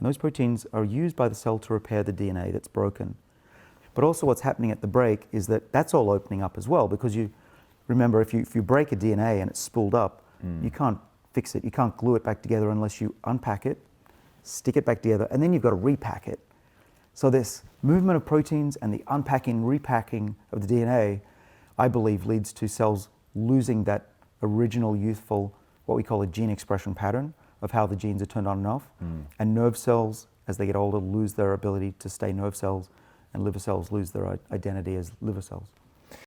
And those proteins are used by the cell to repair the DNA that's broken. But also what's happening at the break is that that's all opening up as well, because you remember if you break a DNA and it's spooled up, you can't fix it, you can't glue it back together unless you unpack it, stick it back together, and then you've got to repack it. So this movement of proteins and the unpacking, repacking of the DNA, I believe leads to cells losing that original youthful, what we call a gene expression pattern of how the genes are turned on and off. And nerve cells, as they get older, lose their ability to stay nerve cells, and liver cells lose their identity as liver cells.